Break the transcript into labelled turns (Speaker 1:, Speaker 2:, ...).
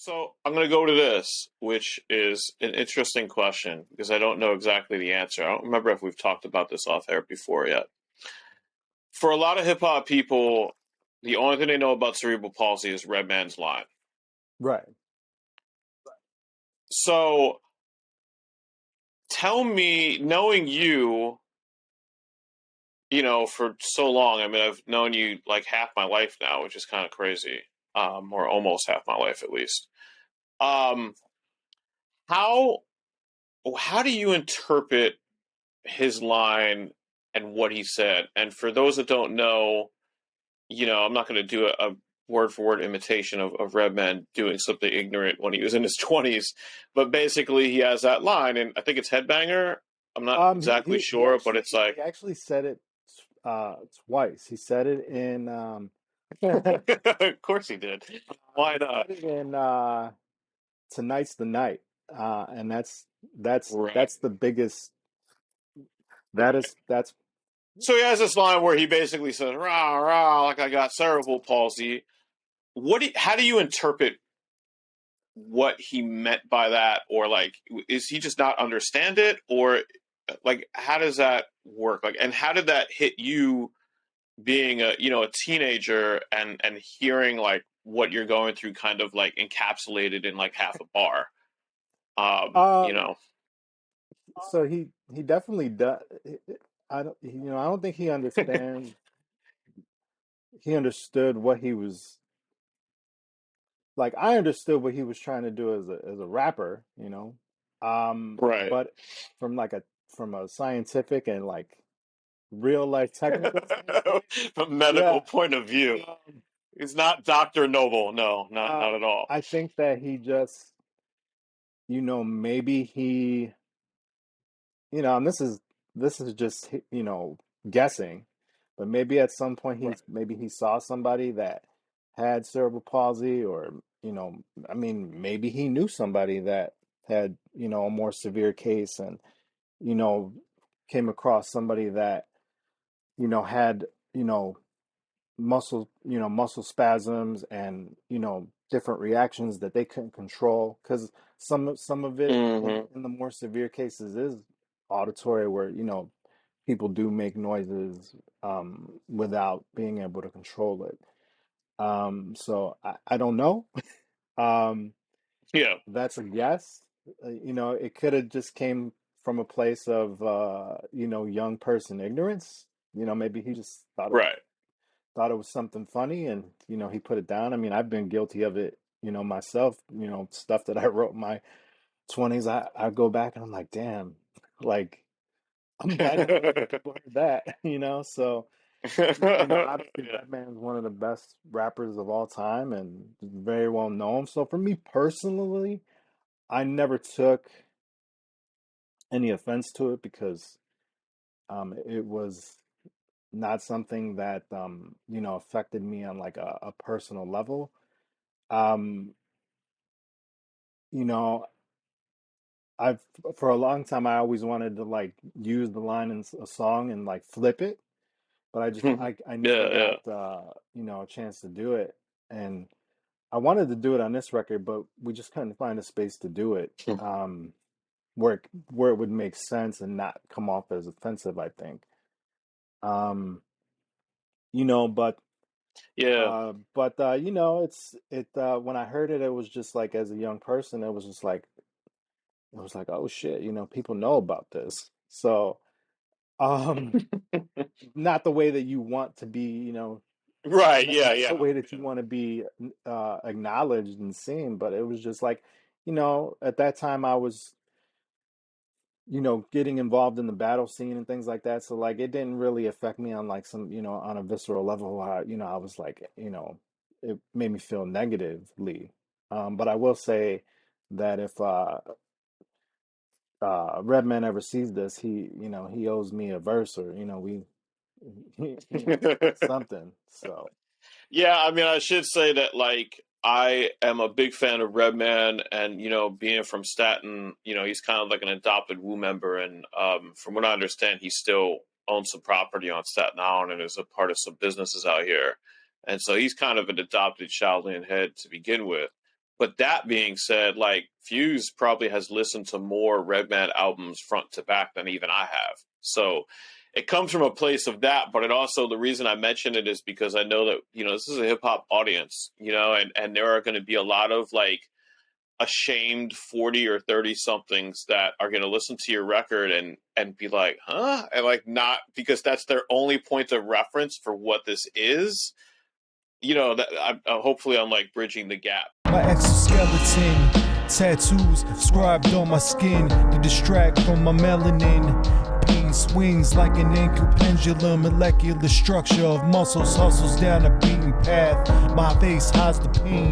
Speaker 1: So I'm going to go to this, which is an interesting question because I don't know exactly the answer. I don't remember if we've talked about this off air before yet. For a lot of hip hop people, the only thing they know about cerebral palsy is Redman's line.
Speaker 2: Right.
Speaker 1: So tell me, knowing you, for so long, I mean, I've known you like half my life now, which is kind of crazy, or almost half my life at least. Um, how how do you interpret his line and what he said? And for those that don't know, I'm not going to do a word for word imitation of Redman doing something ignorant when he was in his 20s, but basically he has that line, and I think it's Headbanger. I'm not exactly
Speaker 2: He
Speaker 1: sure, but
Speaker 2: actually
Speaker 1: it's like,
Speaker 2: he actually said it twice. He said it in
Speaker 1: of course he did. Why
Speaker 2: he
Speaker 1: not?
Speaker 2: said it in Tonight's the Night. And
Speaker 1: Right.
Speaker 2: that's the biggest that's
Speaker 1: So he has this line where he basically says, "Rah rah," like I got cerebral palsy. How do you interpret what he meant by that, or like, is he just not understand it, or like, how does that work? Like, and how did that hit you, being a teenager, and hearing like what you're going through, kind of like encapsulated in like half a bar. You
Speaker 2: um
Speaker 1: know,
Speaker 2: so he definitely does. I don't think he understood what he was like. I understood what he was trying to do as a rapper,
Speaker 1: right.
Speaker 2: but from like from a scientific and like real life technical standpoint,
Speaker 1: From a medical
Speaker 2: yeah.
Speaker 1: point of view,
Speaker 2: Um,
Speaker 1: it's not Dr. Noble. No, not at all.
Speaker 2: I think that he just, maybe and this is just, guessing, but maybe at some point
Speaker 1: Right.
Speaker 2: maybe he saw somebody that had cerebral palsy, or, I mean, maybe he knew somebody that had, a more severe case, and, you know, came across somebody that, had, you know, muscle spasms, and different reactions that they couldn't control, because some of it
Speaker 1: Hmm.
Speaker 2: in the more severe cases is auditory, where people do make noises without being able to control it. So I don't know. um
Speaker 1: Yeah.
Speaker 2: that's a guess. It could have just came from a place of young person ignorance. Maybe he just
Speaker 1: Right.
Speaker 2: thought it was something funny, and he put it down. I mean, I've been guilty of it, myself. Stuff that I wrote in my 20s, I go back and I'm like, damn, like, I'm glad that other people heard that. So obviously
Speaker 1: Yeah.
Speaker 2: Redman is one of the best rappers of all time, and very well known. So for me personally, I never took any offense to it, because it was not something that affected me on like a personal level. Um, you know, I've for a long time I always wanted to like use the line in a song and like flip it, but I never
Speaker 1: Yeah.
Speaker 2: got a chance to do it. And I wanted to do it on this record, but we just couldn't find a space to do it,
Speaker 1: Yeah.
Speaker 2: where it would make sense and not come off as offensive, I think. Um, but
Speaker 1: Yeah.
Speaker 2: when I heard it, it was just like, as a young person, it was like, oh shit, people know about this. So, um, not the way that you want to be,
Speaker 1: Right. Yeah.
Speaker 2: not the
Speaker 1: Yeah.
Speaker 2: way that you want to be acknowledged and seen, but it was just like, at that time I was, getting involved in the battle scene and things like that. So like, it didn't really affect me on like some, on a visceral level. I was like, it made me feel negatively. But I will say that if Redman ever sees this, he owes me a verse, or something. So
Speaker 1: Yeah, I mean, I should say that, like, I am a big fan of Redman, and being from Staten, he's kind of like an adopted Wu member, and from what I understand, he still owns some property on Staten Island and is a part of some businesses out here, and so he's kind of an adopted Shaolin head to begin with. But that being said, like Fuze probably has listened to more Redman albums front to back than even I have. So it comes from a place of that, but it also, the reason I mention it is because I know that, you know, this is a hip hop audience, you know, and there are going to be a lot of like ashamed 40 or 30 somethings that are going to listen to your record and be like, huh? And like, not because that's their only point of reference for what this is. You know, that hopefully I'm like bridging the gap.
Speaker 3: My exoskeleton, tattoos scribed on my skin to distract from my melanin. Pain swings like an ankle pendulum, molecular structure of muscles hustles down a beaten path. My face hides the pain.